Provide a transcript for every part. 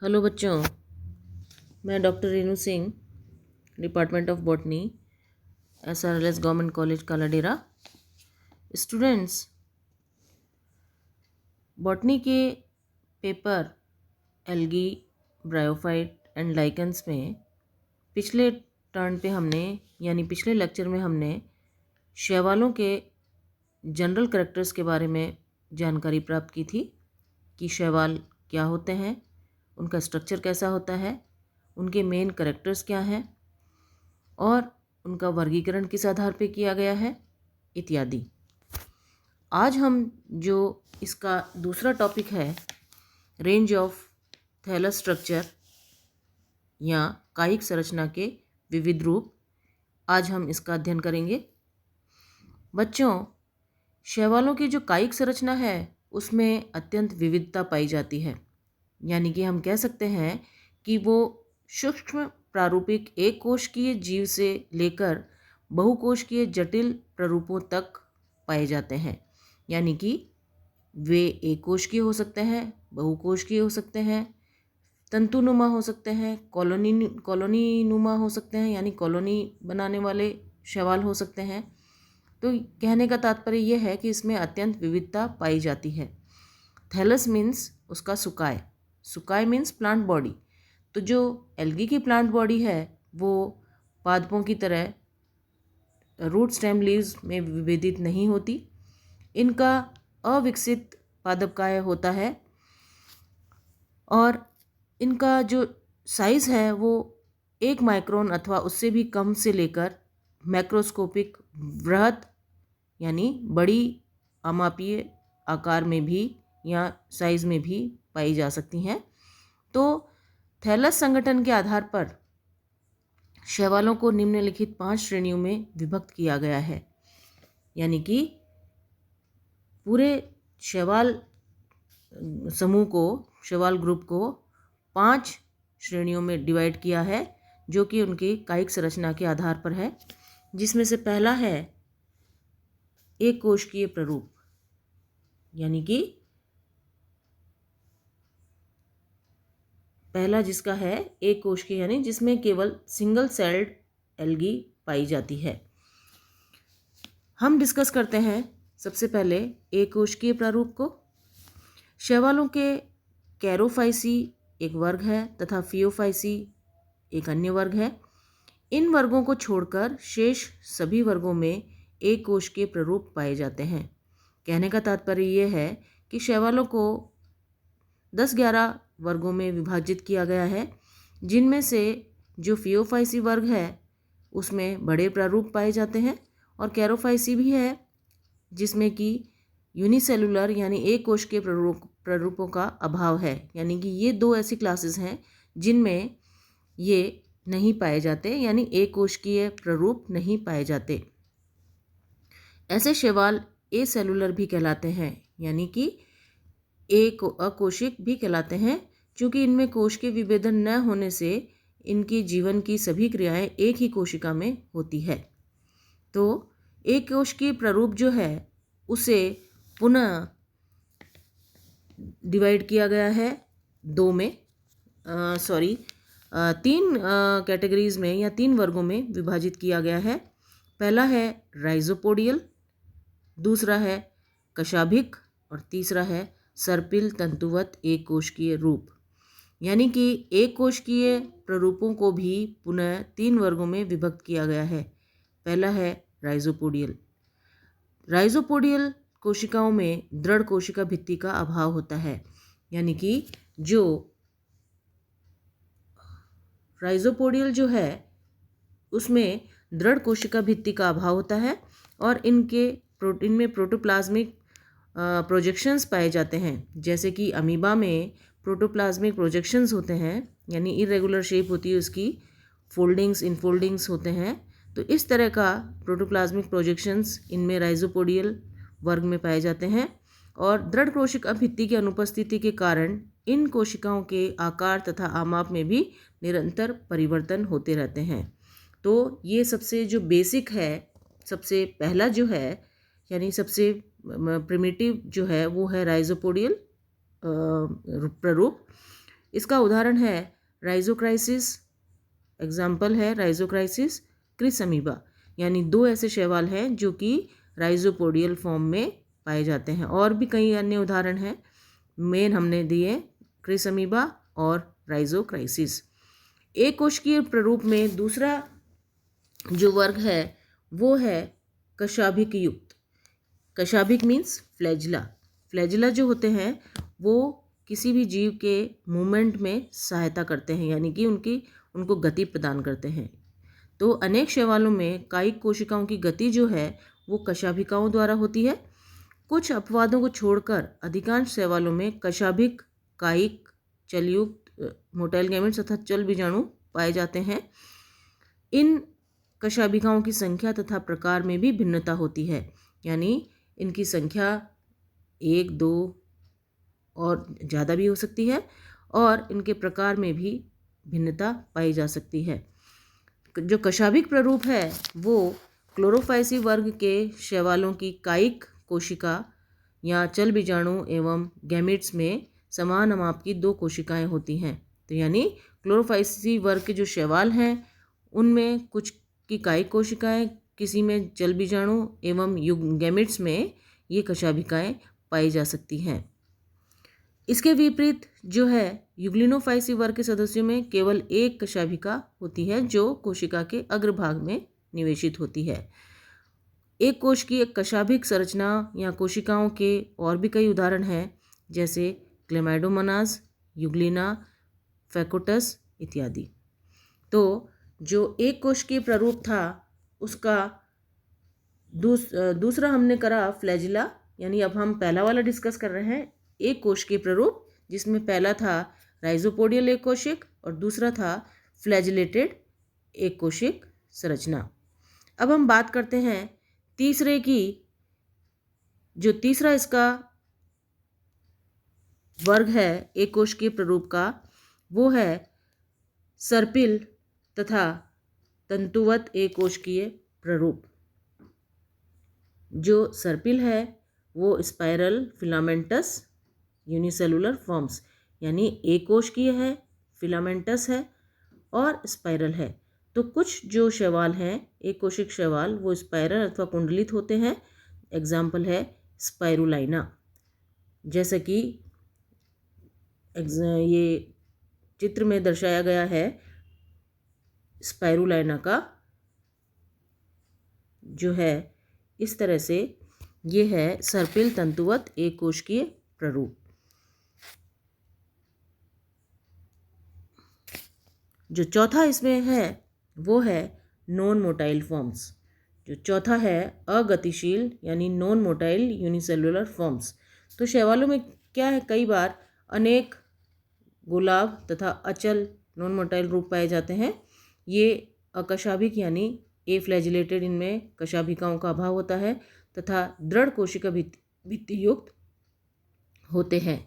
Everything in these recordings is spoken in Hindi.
हेलो बच्चों, मैं doctor Renu Singh, department of botany, SRLS government college Kaladera. Students, botany के paper algae, bryophyte and lichens में पिछले टर्न पे हमने यानी पिछले लेक्चर में हमने शैवालों के जनरल कैरेक्टर्स के बारे में जानकारी प्राप्त की थी कि शैवाल क्या होते हैं, उनका स्ट्रक्चर कैसा होता है, उनके मेन कैरेक्टर्स क्या हैं और उनका वर्गीकरण किस आधार पे किया गया है इत्यादि। आज हम जो इसका दूसरा टॉपिक है, रेंज ऑफ थैलस स्ट्रक्चर या कायिक संरचना के विविध रूप, आज हम इसका अध्ययन करेंगे। बच्चों, शैवालों की जो कायिक संरचना है उसमें अत्यंत विविधता पाई जाती है, यानी कि हम कह सकते हैं कि वो सूक्ष्म प्रारूपिक एक कोशिकीय जीव से लेकर बहुकोशिकीय जटिल प्ररूपों तक पाए जाते हैं। यानी कि वे एक कोशिकीय हो सकते हैं, बहुकोशिकीय हो सकते हैं, तंतुनुमा हो सकते हैं, कॉलोनी नुमा हो सकते हैं, यानी कॉलोनी बनाने वाले शैवाल हो सकते हैं। तो कहने का तात्पर्य यह है कि इसमें अत्यंत विविधता पाई जाती है। थैलस मीन्स उसका सुकाय, सुकाय मीन्स प्लांट बॉडी। तो जो एल्गी की प्लांट बॉडी है वो पादपों की तरह रूट स्टेम लीव्स में विभेदित नहीं होती। इनका अविकसित पादपकाय होता है और इनका जो साइज़ है वो 1 माइक्रोन अथवा उससे भी कम से लेकर मैक्रोस्कोपिक वृहत यानी बड़ी अमापीय आकार में भी या साइज़ में भी पाई जा सकती हैं। तो थैलस संगठन के आधार पर शैवालों को निम्नलिखित 5 श्रेणियों में विभक्त किया गया है, यानी कि पूरे शैवाल समूह को, शैवाल ग्रुप को 5 श्रेणियों में डिवाइड किया है, जो कि उनकी कायिक संरचना के आधार पर है। जिसमें से पहला है एक कोशिकीय प्ररूप, यानी कि पहला जिसका है एक कोशिकीय, यानी जिसमें केवल सिंगल सेल्ड एल्गी पाई जाती है। हम डिस्कस करते हैं सबसे पहले एक कोशिकीय प्रारूप को। शैवालों के कैरोफाइसी एक वर्ग है तथा फियोफाइसी एक अन्य वर्ग है। इन वर्गों को छोड़कर शेष सभी वर्गों में एक कोशिकीय प्ररूप पाए जाते हैं। कहने का तात्पर्य यह है कि शैवालों को 10-11 वर्गों में विभाजित किया गया है, जिनमें से जो फियोफाइसी वर्ग है उसमें बड़े प्रारूप पाए जाते हैं और कैरोफाइसी भी है, जिसमें कि यूनिसेलुलर यानी एक कोशिकीय प्ररूपों का अभाव है। यानी कि ये 2 ऐसी क्लासेस हैं जिनमें ये नहीं पाए जाते, यानी एक कोशिकीय प्ररूप नहीं पाए जाते। ऐसे शैवाल एसेलुलर भी कहलाते हैं, यानी कि एक अकोशिक भी कहलाते हैं, क्योंकि इनमें कोश के विभेदन न होने से इनकी जीवन की सभी क्रियाएं एक ही कोशिका में होती है। तो एक कोशिकीय प्ररूप जो है उसे पुनः डिवाइड किया गया है 2 में, 3 कैटेगरीज में या 3 वर्गों में विभाजित किया गया है। पहला है राइजोपोडियल, दूसरा है कशाभिक और तीसरा है सर्पिल तंतुवत एक कोशिकीय रूप। यानी कि एक कोशिकीय प्ररूपों को भी पुनः 3 वर्गों में विभक्त किया गया है। पहला है राइजोपोडियल। राइजोपोडियल कोशिकाओं में दृढ़ कोशिका भित्ति का अभाव होता है, यानी कि जो राइजोपोडियल जो है उसमें दृढ़ कोशिका भित्ति का अभाव होता है और इनमें प्रोटोप्लाज्मिक प्रोजेक्शंस पाए जाते हैं। जैसे कि अमीबा में प्रोटोप्लाज्मिक प्रोजेक्शंस होते हैं, यानी इरेगुलर शेप होती है उसकी, फोल्डिंग्स इनफोल्डिंग्स होते हैं। तो इस तरह का प्रोटोप्लाज्मिक प्रोजेक्शंस इनमें राइजोपोडियल वर्ग में पाए जाते हैं और दृढ़ कोशिका भित्ति की अनुपस्थिति के कारण इन कोशिकाओं के आकार तथा आमाप में भी निरंतर परिवर्तन होते रहते हैं। तो ये सबसे जो बेसिक है, सबसे पहला जो है, यानी सबसे प्रिमिटिव जो है वो है राइजोपोडियल प्ररूप। इसका उदाहरण है राइजोक्राइसिस, एग्जाम्पल है राइजोक्राइसिस क्रिसअमीबा, यानी 2 ऐसे शैवाल हैं जो कि राइजोपोडियल फॉर्म में पाए जाते हैं। और भी कई अन्य उदाहरण हैं, मेन हमने दिए क्रिसअमीबा और राइजोक्राइसिस। एक कोशिकीय प्ररूप में दूसरा जो वर्ग है वो है कशाभिक युक्त। कशाभिक मीन्स फ्लैजिला। फ्लैजिला जो होते हैं वो किसी भी जीव के मूवमेंट में सहायता करते हैं, यानी कि उनको गति प्रदान करते हैं। तो अनेक शैवालों में कायिक कोशिकाओं की गति जो है वो कशाभिकाओं द्वारा होती है। कुछ अपवादों को छोड़कर अधिकांश शैवालों में कशाभिक, कायिक, चलयुक्त, मोटाइल गैमेट्स तथा चल बीजाणु पाए जाते हैं। इन कशाभिकाओं की संख्या तथा प्रकार में भी भिन्नता होती है, यानी इनकी संख्या 1, 2 और ज़्यादा भी हो सकती है, और इनके प्रकार में भी भिन्नता पाई जा सकती है। जो कशाभिक प्ररूप है वो क्लोरोफाइसी वर्ग के शैवालों की कायिक कोशिका या चल बीजाणु एवं गैमेट्स में समान माप की 2 कोशिकाएं होती हैं। तो यानी क्लोरोफाइसी वर्ग के जो शैवाल हैं उनमें कुछ की कायिक कोशिकाएं, किसी में चल बीजाणु एवं गैमेट्स में ये कशाभिकाएं पाई जा सकती हैं। इसके विपरीत जो है यूग्लिनोफाइसी वर्ग के सदस्यों में केवल एक कशाभिका होती है जो कोशिका के अग्रभाग में निवेशित होती है। एक कोश की एक कशाभिक संरचना या कोशिकाओं के और भी कई उदाहरण हैं, जैसे क्लेमाइडोमोनास, यूग्लिना, फैकोटस इत्यादि। तो जो एक कोश के प्ररूप था उसका दूसरा हमने करा फ्लैजिला, यानी अब हम पहला वाला डिस्कस कर रहे हैं, एक कोश के प्ररूप, जिसमें पहला था राइजोपोडियल एक कोशिक और दूसरा था फ्लैजिलेटेड एक कोशिक संरचना। अब हम बात करते हैं तीसरे की। जो तीसरा इसका वर्ग है एक कोशिकीय प्ररूप का वो है सर्पिल तथा तंतुवत एक कोशिकीय प्ररूप। जो सर्पिल है वो स्पाइरल फिलामेंटस यूनिसेलुलर फॉर्म्स, यानी एक कोशिकीय है, फिलामेंटस है और स्पाइरल है। तो कुछ जो शैवाल हैं एक कोशिक शैवाल वो स्पाइरल अथवा कुंडलित होते हैं। एग्जाम्पल है स्पाइरुलाइना, जैसे कि ये चित्र में दर्शाया गया है। स्पाइरुलाइना का जो है इस तरह से ये है सर्पिल तंतुवत एक कोशिकीय प्ररूप। जो चौथा इसमें है वो है नॉन मोटाइल फॉर्म्स। जो चौथा है अगतिशील यानी नॉन मोटाइल यूनिसेलुलर फॉर्म्स। तो शैवालों में क्या है, कई बार अनेक गुलाब तथा अचल नॉन मोटाइल रूप पाए जाते हैं। ये अकशाभिक यानी ए फ्लैजिलेटेड, इनमें कशाभिकाओं का अभाव होता है तथा दृढ़ कोशिका भित्ति युक्त होते हैं।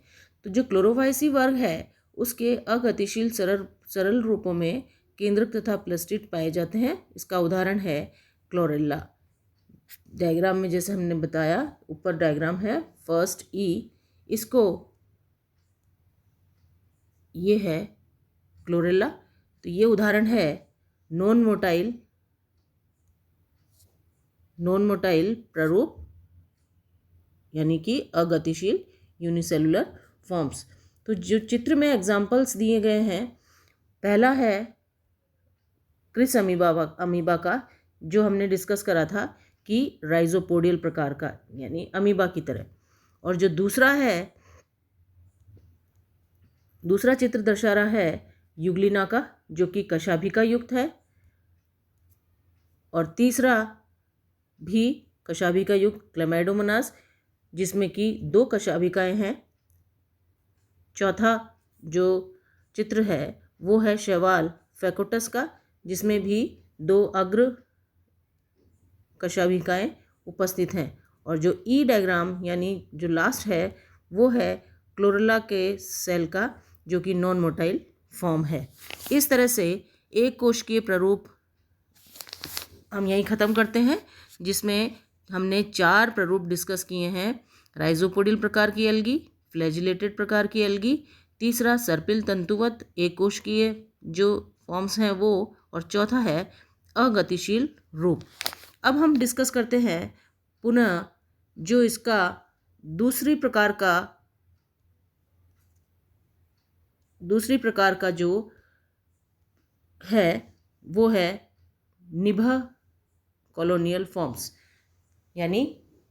तो जो क्लोरोफाइसी वर्ग है उसके अगतिशील सरल रूपों में केंद्रक तथा प्लास्टिड पाए जाते हैं। इसका उदाहरण है क्लोरेला। डायग्राम में जैसे हमने बताया, ऊपर डायग्राम है फर्स्ट ई, इसको ये है क्लोरेला। तो ये उदाहरण है नॉन मोटाइल प्ररूप, यानी कि अगतिशील यूनिसेलुलर फॉर्म्स। तो जो चित्र में एग्जाम्पल्स दिए गए हैं, पहला है क्रिस अमीबा का, जो हमने डिस्कस करा था कि राइजोपोडियल प्रकार का, यानी अमीबा की तरह। और जो दूसरा चित्र दर्शा रहा है यूग्लिना का, जो कि कशाभिका युक्त है। और तीसरा भी कशाभिका युक्त क्लेमाइडोमोनास, जिसमें कि 2 कशाभिकाएं हैं। चौथा जो चित्र है वो है शैवाल फैकोटस का, जिसमें भी 2 अग्र कशाभिकाएं उपस्थित हैं। और जो ई डायग्राम यानी जो लास्ट है वो है क्लोरेला के सेल का, जो कि नॉन मोटाइल फॉर्म है। इस तरह से एक कोशिकीय प्ररूप हम यहीं ख़त्म करते हैं, जिसमें हमने 4 प्ररूप डिस्कस किए हैं। राइजोपोडियल प्रकार की एल्गी, फ्लैजिलेटेड प्रकार की एल्गी, तीसरा सर्पिल तंतुवत एक कोशिकीय जो फॉर्म्स हैं वो, और चौथा है अगतिशील रूप। अब हम डिस्कस करते हैं पुनः जो इसका दूसरी प्रकार का जो है वो है निभा कॉलोनियल फॉर्म्स, यानी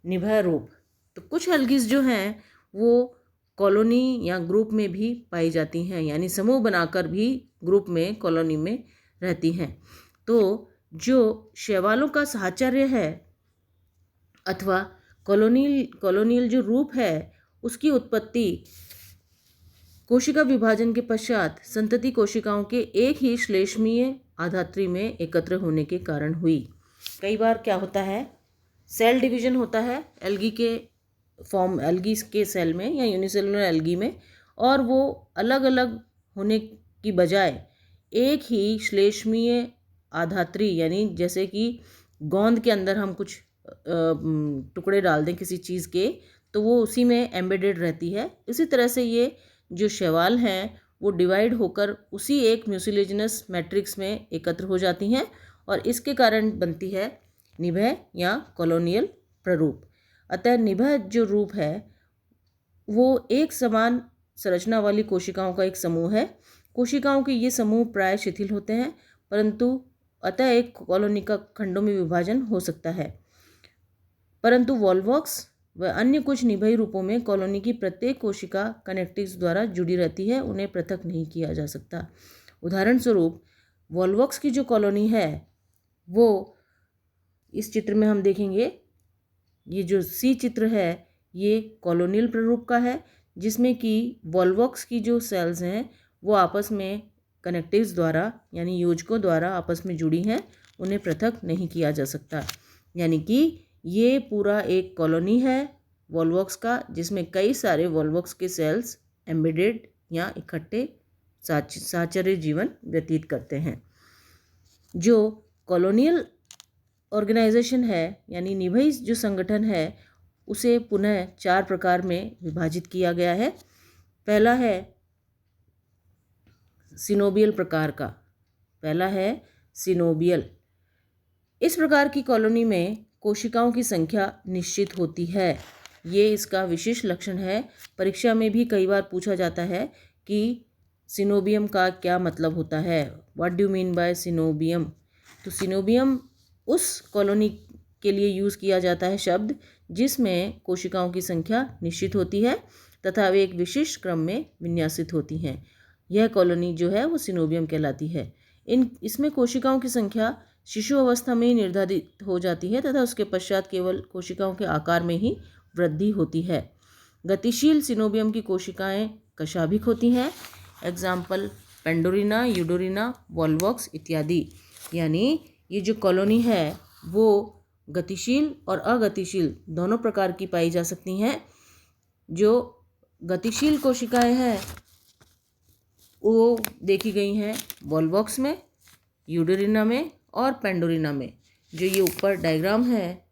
निभा रूप। तो कुछ एल्गीज जो हैं वो कॉलोनी या ग्रुप में भी पाई जाती हैं, यानी समूह बनाकर भी ग्रुप में कॉलोनी में रहती हैं। तो जो शैवालों का साहचर्य है अथवा कॉलोनियल जो रूप है उसकी उत्पत्ति कोशिका विभाजन के पश्चात संतति कोशिकाओं के एक ही श्लेष्मीय आधात्री में एकत्र होने के कारण हुई। कई बार क्या होता है, सेल डिवीजन होता है एल्गी के सेल में या यूनिसेलुलर एल्गी में, और वो अलग अलग होने की बजाय एक ही श्लेष्मीय आधात्री, यानी जैसे कि गोंद के अंदर हम कुछ टुकड़े डाल दें किसी चीज़ के तो वो उसी में एम्बेडेड रहती है। इसी तरह से ये जो शैवाल हैं वो डिवाइड होकर उसी एक म्यूसिलेजिनस मैट्रिक्स में एकत्र हो जाती हैं और इसके कारण बनती है निभा या कॉलोनियल प्ररूप। अतः निभा जो रूप है वो एक समान संरचना वाली कोशिकाओं का एक समूह है। कोशिकाओं के ये समूह प्राय शिथिल होते हैं, परंतु अतः एक कॉलोनी का खंडों में विभाजन हो सकता है। परंतु वॉल्वॉक्स व अन्य कुछ निभई रूपों में कॉलोनी की प्रत्येक कोशिका कनेक्टिव्स द्वारा जुड़ी रहती है, उन्हें पृथक नहीं किया जा सकता। उदाहरण स्वरूप वॉल्वॉक्स की जो कॉलोनी है वो इस चित्र में हम देखेंगे, ये जो सी चित्र है ये कॉलोनियल प्ररूप का है, जिसमें कि वॉल्वॉक्स की जो सेल्स हैं वो आपस में कनेक्टिव्स द्वारा यानी योजकों द्वारा आपस में जुड़ी हैं, उन्हें पृथक नहीं किया जा सकता। यानी कि ये पूरा एक कॉलोनी है वॉल्वॉक्स का, जिसमें कई सारे वॉल्वॉक्स के सेल्स एम्बेडेड या इकट्ठे साहचर्य जीवन व्यतीत करते हैं। जो कॉलोनियल ऑर्गेनाइजेशन है यानी निभई जो संगठन है उसे पुनः 4 प्रकार में विभाजित किया गया है। पहला है सिनोबियल प्रकार का। पहला है सिनोबियल। इस प्रकार की कॉलोनी में कोशिकाओं की संख्या निश्चित होती है, ये इसका विशेष लक्षण है। परीक्षा में भी कई बार पूछा जाता है कि सिनोबियम का क्या मतलब होता है, what do you mean by coenobium. तो सिनोबियम उस कॉलोनी के लिए यूज़ किया जाता है शब्द जिसमें कोशिकाओं की संख्या निश्चित होती है तथा वे एक विशिष्ट क्रम में विन्यासित होती हैं। यह कॉलोनी जो है वो सिनोबियम कहलाती है। इसमें कोशिकाओं की संख्या शिशु अवस्था में ही निर्धारित हो जाती है तथा उसके पश्चात केवल कोशिकाओं के आकार में ही वृद्धि होती है। गतिशील सिनोबियम की कोशिकाएं कशाभिक होती हैं, एग्जाम्पल पेंडोरिना, यूडोरिना, वॉल्वॉक्स इत्यादि। यानी ये जो कॉलोनी है वो गतिशील और अगतिशील दोनों प्रकार की पाई जा सकती हैं। जो गतिशील कोशिकाएं हैं वो देखी गई हैं वॉल्वॉक्स में, यूडोरिना में और पेंडोरिना में। जो ये ऊपर डायग्राम है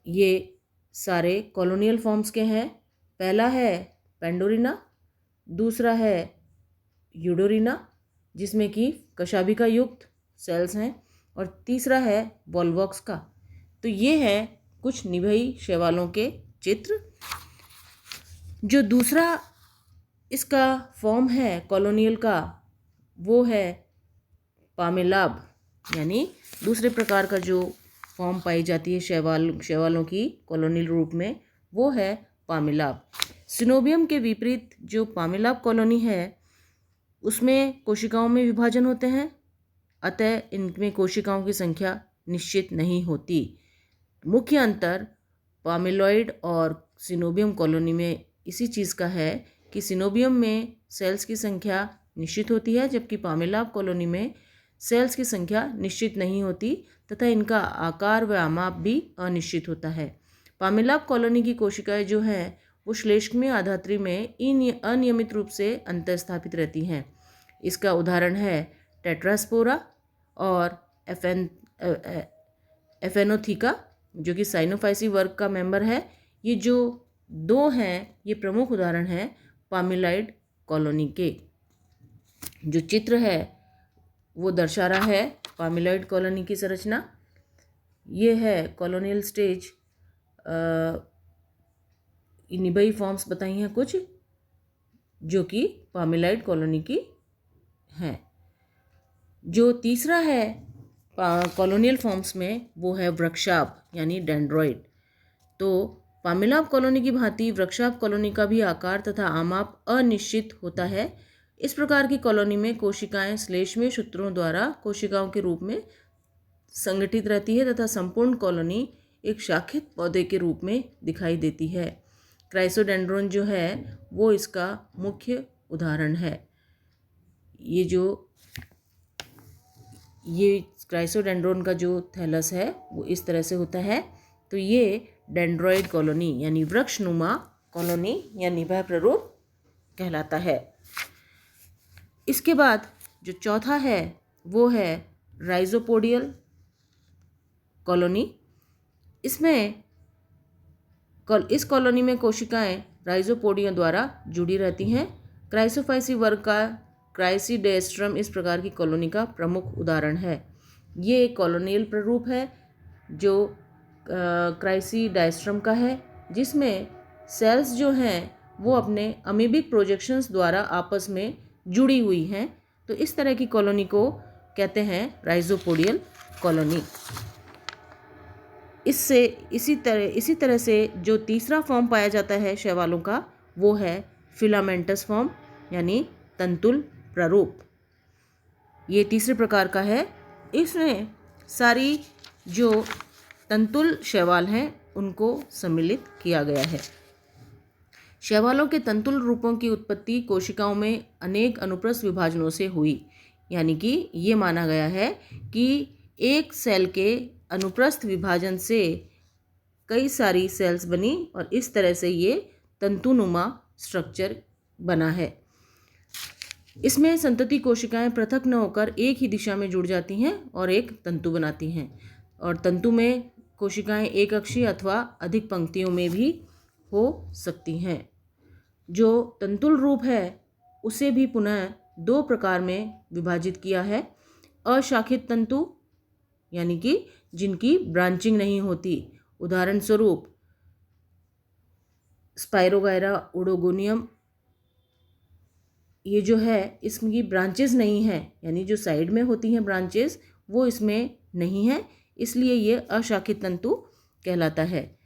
ये सारे कॉलोनियल फॉर्म्स के हैं। पहला है पेंडोरिना, दूसरा है यूडोरिना जिसमें कि कशाभिका युक्त सेल्स हैं, और तीसरा है वॉल्वॉक्स का। तो ये है कुछ निभई शैवालों के चित्र। जो दूसरा इसका फॉर्म है कॉलोनियल का वो है पामेलाब, यानी दूसरे प्रकार का जो फॉर्म पाई जाती है शैवालों की कॉलोनियल रूप में वो है पामेलाब। सिनोबियम के विपरीत जो पामेलाब कॉलोनी है उसमें कोशिकाओं में विभाजन होते हैं, अतः इनमें कोशिकाओं की संख्या निश्चित नहीं होती। मुख्य अंतर पामेलॉइड और सिनोबियम कॉलोनी में इसी चीज़ का है कि सिनोबियम में सेल्स की संख्या निश्चित होती है जबकि पामेलाब कॉलोनी में सेल्स की संख्या निश्चित नहीं होती तथा इनका आकार व आमाप भी अनिश्चित होता है। पामेलाब कॉलोनी की कोशिकाएं जो हैं वो श्लेष्मीय आधात्री में अनियमित रूप से अंतर्स्थापित रहती हैं। इसका उदाहरण है टेट्रास्पोरा और एफेनोथिका जो कि साइनोफाइसी वर्ग का मेंबर है। ये जो दो हैं ये प्रमुख उदाहरण हैं पामेलॉइड कॉलोनी के। जो चित्र है वो दर्शा रहा है पामिलॉयड कॉलोनी की संरचना। ये है कॉलोनियल स्टेज। निबई फॉर्म्स बताई हैं कुछ जो कि पामिलॉयड कॉलोनी की हैं। जो तीसरा है कॉलोनियल फॉर्म्स में वो है वृक्षाभ यानी डेंड्रॉइड। तो पामिलाप कॉलोनी की भांति वृक्षाभ कॉलोनी का भी आकार तथा आमाप अनिश्चित होता है। इस प्रकार की कॉलोनी में कोशिकाएं श्लेष्मीय सूत्रों द्वारा कोशिकाओं के रूप में संगठित रहती है तथा संपूर्ण कॉलोनी एक शाखित पौधे के रूप में दिखाई देती है। क्राइसोडेंड्रोन जो है वो इसका मुख्य उदाहरण है। ये क्राइसोडेंड्रोन का जो थैलस है वो इस तरह से होता है। तो ये डेंड्रॉइड कॉलोनी यानी वृक्षनुमा कॉलोनी या निभा प्ररूप कहलाता है। इसके बाद जो चौथा है वो है राइजोपोडियल कॉलोनी। इस कॉलोनी में कोशिकाएं राइजोपोडिया द्वारा जुड़ी रहती हैं। क्राइसोफाइसी वर्ग का क्राइसिडेस्ट्रम इस प्रकार की कॉलोनी का प्रमुख उदाहरण है। ये एक कॉलोनियल प्ररूप है जो क्राइसिडाइस्ट्रम का है, जिसमें सेल्स जो हैं वो अपने अमीबिक प्रोजेक्शंस द्वारा आपस में जुड़ी हुई हैं। तो इस तरह की कॉलोनी को कहते हैं राइजोपोडियल कॉलोनी। इसी तरह से जो तीसरा फॉर्म पाया जाता है शैवालों का वो है फिलामेंटस फॉर्म यानी तंतुल प्ररूप। ये तीसरे प्रकार का है। इसमें सारी जो तंतुल शैवाल हैं उनको सम्मिलित किया गया है। शैवालों के तंतुल रूपों की उत्पत्ति कोशिकाओं में अनेक अनुप्रस्थ विभाजनों से हुई। यानी कि ये माना गया है कि एक सेल के अनुप्रस्थ विभाजन से कई सारी सेल्स बनी और इस तरह से ये तंतुनुमा स्ट्रक्चर बना है। इसमें संतति कोशिकाएं पृथक न होकर एक ही दिशा में जुड़ जाती हैं और एक तंतु बनाती हैं। और तंतु में कोशिकाएं एक अक्षीय अथवा अधिक पंक्तियों में भी हो सकती हैं। जो तंतुल रूप है उसे भी पुनः दो प्रकार में विभाजित किया है। अशाखित तंतु यानी कि जिनकी ब्रांचिंग नहीं होती, उदाहरण स्वरूप स्पाइरोगायरा ओडोगोनियम, ये जो है इसकी ब्रांचेस नहीं हैं, यानी जो साइड में होती हैं ब्रांचेस वो इसमें नहीं है, इसलिए ये अशाखित तंतु कहलाता है।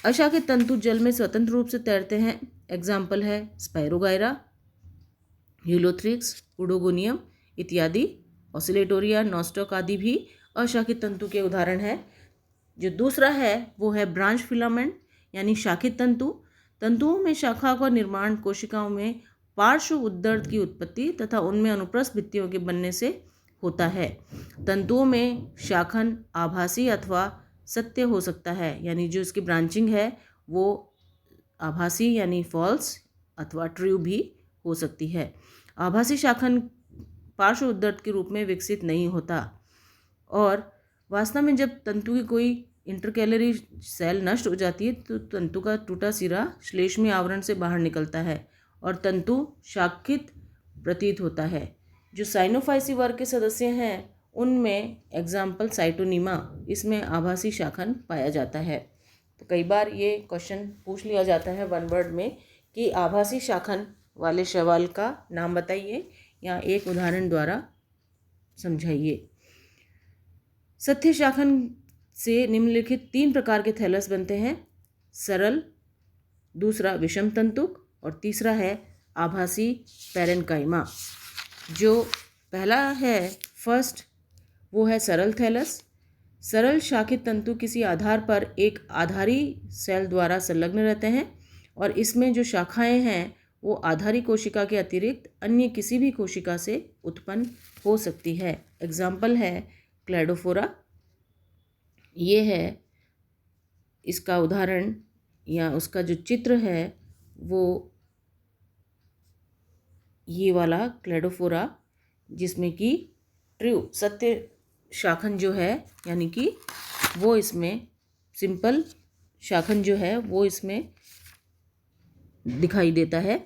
अशाखित तंतु जल में स्वतंत्र रूप से तैरते हैं। एग्जाम्पल है स्पाइरोगायरा, यूलोथ्रिक्स, ओडोगोनियम इत्यादि। ऑसिलेटोरिया, नॉस्टॉक आदि भी अशाखित तंतु के उदाहरण है। जो दूसरा है वो है ब्रांच फिलामेंट यानी शाखित तंतु। तंतुओं में शाखा का निर्माण कोशिकाओं में पार्श्व उद्दर्द की उत्पत्ति तथा उनमें अनुप्रस्थ भित्तियों के बनने से होता है। तंतुओं में शाखन आभासी अथवा सत्य हो सकता है, यानी जो इसकी ब्रांचिंग है वो आभासी यानी फॉल्स अथवा ट्रू भी हो सकती है। आभासी शाखन पार्श्व उद्दर्द के रूप में विकसित नहीं होता और वास्तव में जब तंतु की कोई इंटरकैलरी सेल नष्ट हो जाती है तो तंतु का टूटा सिरा श्लेष्मीय आवरण से बाहर निकलता है और तंतु शाखित प्रतीत होता है। जो साइनोफाइसी वर्ग के सदस्य हैं उनमें एग्जाम्पल साइटोनीमा, इसमें आभासी शाखन पाया जाता है। तो कई बार ये क्वेश्चन पूछ लिया जाता है वन वर्ड में कि आभासी शाखन वाले शैवाल का नाम बताइए या एक उदाहरण द्वारा समझाइए। सत्य शाखन से निम्नलिखित 3 प्रकार के थैलस बनते हैं। सरल, दूसरा विषम तंतुक और तीसरा है आभासी पैरेन्काइमा। जो पहला है फर्स्ट वो है सरल थैलस। सरल शाखित तंतु किसी आधार पर एक आधारी सेल द्वारा संलग्न रहते हैं और इसमें जो शाखाएं हैं वो आधारी कोशिका के अतिरिक्त अन्य किसी भी कोशिका से उत्पन्न हो सकती है। एग्जाम्पल है क्लैडोफोरा, ये है इसका उदाहरण या उसका जो चित्र है वो ये वाला क्लैडोफोरा, जिसमें कि ट्रू सत्य शाखन जो है यानी कि वो इसमें सिंपल शाखन जो है वो इसमें दिखाई देता है।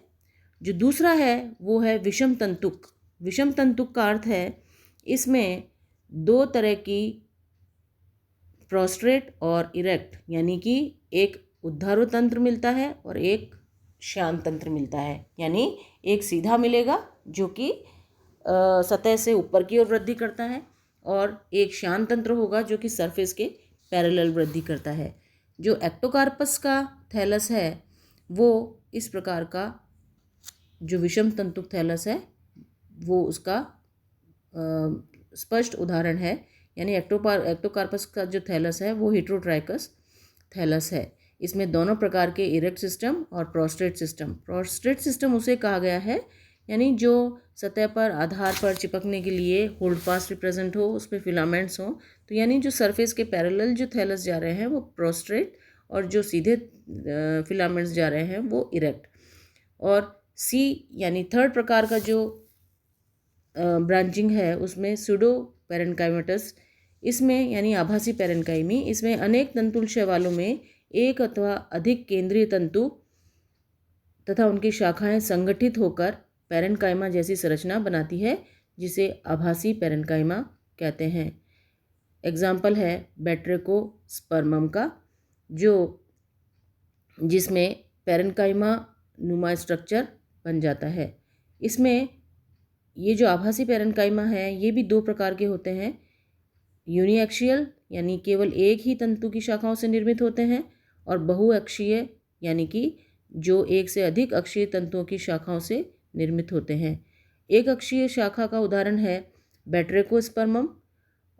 जो दूसरा है वो है विषम तंतुक। विषम तंतुक का अर्थ है इसमें दो तरह की प्रोस्ट्रेट और इरेक्ट यानी कि एक उद्धारो तंत्र मिलता है और एक श्यान तंत्र मिलता है। यानी एक सीधा मिलेगा जो कि सतह से ऊपर की ओर वृद्धि करता है और एक श्यान तंत्र होगा जो कि सरफेस के पैरेलल वृद्धि करता है। जो एक्टोकार्पस का थैलस है वो इस प्रकार का, जो विषम तंतुक थैलस है वो उसका स्पष्ट उदाहरण है। यानी एक्टोकार्पस का जो थैलस है वो हेटेरोट्राइकस थैलस है। इसमें दोनों प्रकार के इरेक्ट सिस्टम और प्रोस्ट्रेट सिस्टम। प्रोस्ट्रेट सिस्टम उसे कहा गया है यानी जो सतह पर आधार पर चिपकने के लिए होल्ड फास्ट प्रेजेंट हो, उसमें फिलामेंट्स हो। तो यानी जो सरफेस के पैरेलल जो थैलस जा रहे हैं वो प्रोस्ट्रेट और जो सीधे फिलामेंट्स जा रहे हैं वो इरेक्ट। और सी यानी थर्ड प्रकार का जो ब्रांचिंग है उसमें सूडो पैरेन्काइमेटस। इसमें यानी आभासी पैरेन्काइमी, इसमें अनेक तंतुल शैवालों में एक अथवा अधिक केंद्रीय तंतु तथा उनकी शाखाएं संगठित होकर पैरेन्काइमा जैसी संरचना बनाती है जिसे आभासी पैरेन्काइमा कहते हैं। एग्जाम्पल है बैट्रेकोस्पर्मम का, जिसमें पैरेन्काइमा नुमा स्ट्रक्चर बन जाता है। इसमें ये जो आभासी पैरेन्काइमा है ये भी दो प्रकार के होते हैं। यूनिएक्सियल यानी केवल एक ही तंतु की शाखाओं से निर्मित होते हैं, और बहुअक्षीय यानी कि जो एक से अधिक अक्षीय तंतुओं की शाखाओं से निर्मित होते हैं। एक अक्षीय शाखा का उदाहरण है बैट्रेकोस्पर्मम,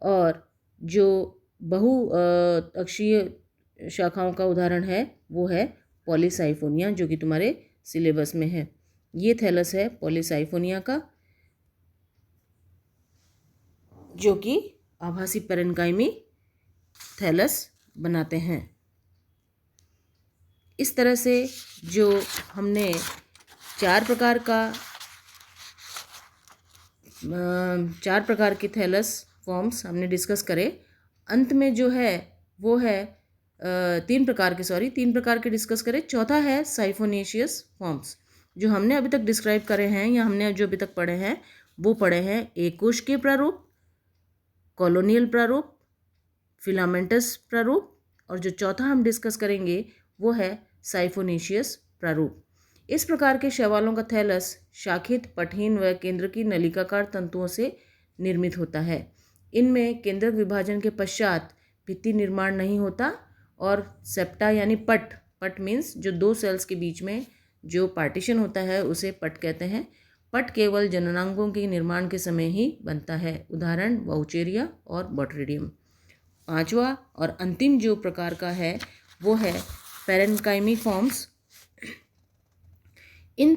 और जो बहु अक्षीय शाखाओं का उदाहरण है वो है पॉलीसाइफोनिया, जो कि तुम्हारे सिलेबस में है। ये थैलस है पॉलीसाइफोनिया का, जो कि आभासी पैरेन्काइमी थैलस बनाते हैं। इस तरह से जो हमने चार प्रकार के थैलस फॉर्म्स हमने डिस्कस करे। अंत में जो है वो है तीन प्रकार के डिस्कस करें। चौथा है साइफोनेशियस फॉर्म्स। जो हमने अभी तक डिस्क्राइब करे हैं या हमने जो अभी तक पढ़े हैं वो पढ़े हैं एककोशिकीय प्रारूप, कॉलोनियल प्रारूप, फिलामेंटस प्रारूप, और जो चौथा हम डिस्कस करेंगे वो है साइफोनेशियस प्रारूप। इस प्रकार के शैवालों का थैलस शाखित, पठहीन व केंद्र की नलिकाकार तंतुओं से निर्मित होता है। इनमें केंद्रक विभाजन के पश्चात भित्ति निर्माण नहीं होता, और सेप्टा यानी पट मीन्स जो दो सेल्स के बीच में जो पार्टीशन होता है उसे पट कहते हैं। पट केवल जननांगों के निर्माण के समय ही बनता है। उदाहरण वाउचेरिया और बॉट्रिडियम। पांचवा और अंतिम जो प्रकार का है वो है पैरेन्काइमी फॉर्म्स। इन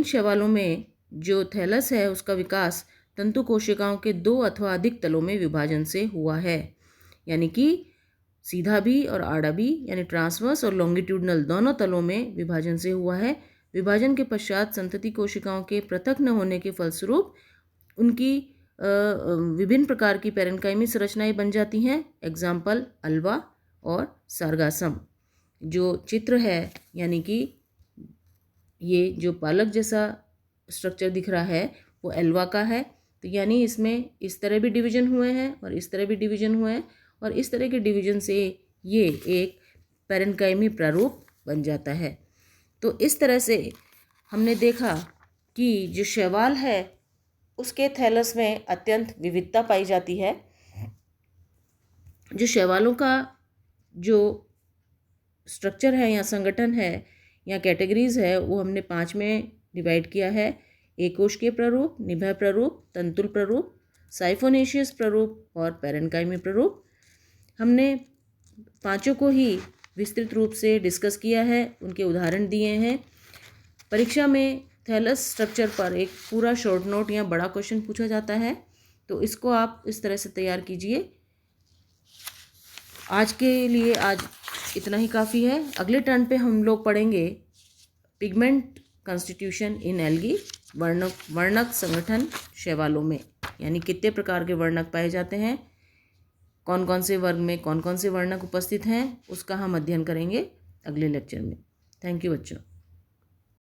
शैवालों में जो थैलस है उसका विकास तंतु कोशिकाओं के दो अथवा अधिक तलों में विभाजन से हुआ है। यानी कि सीधा भी और आड़ा भी, यानी ट्रांसवर्स और लॉन्गिट्यूडनल दोनों तलों में विभाजन से हुआ है। विभाजन के पश्चात संतति कोशिकाओं के पृथक न होने के फलस्वरूप उनकी विभिन्न प्रकार की पैरेन्काइमी संरचनाएं बन जाती हैं। एग्जाम्पल अल्वा और सार्गासम। जो चित्र है यानी कि ये जो पालक जैसा स्ट्रक्चर दिख रहा है वो एल्वा का है। तो यानी इसमें इस तरह भी डिवीजन हुए हैं और इस तरह भी डिवीजन हुए हैं, और इस तरह के डिवीजन से ये एक पैरेन्काइमी प्रारूप बन जाता है। तो इस तरह से हमने देखा कि जो शैवाल है उसके थैलस में अत्यंत विविधता पाई जाती है। जो शैवालों का जो स्ट्रक्चर है या संगठन है या कैटेगरीज है वो हमने 5 में डिवाइड किया है। एककोशिकीय प्रारूप, निभय प्रारूप, तंतुल प्रारूप, साइफोनेशियस प्रारूप और पैरेन्काइमी प्रारूप। हमने पांचों को ही विस्तृत रूप से डिस्कस किया है, उनके उदाहरण दिए हैं। परीक्षा में थैलस स्ट्रक्चर पर एक पूरा शॉर्ट नोट या बड़ा क्वेश्चन पूछा जाता है, तो इसको आप इस तरह से तैयार कीजिए। आज के लिए आज इतना ही काफ़ी है। अगले टर्न पे हम लोग पढ़ेंगे पिगमेंट कंस्टिट्यूशन इन एल्गी, वर्णक संगठन शैवालों में, यानी कितने प्रकार के वर्णक पाए जाते हैं, कौन कौन से वर्ग में कौन कौन से वर्णक उपस्थित हैं, उसका हम अध्ययन करेंगे अगले लेक्चर में। थैंक यू बच्चों।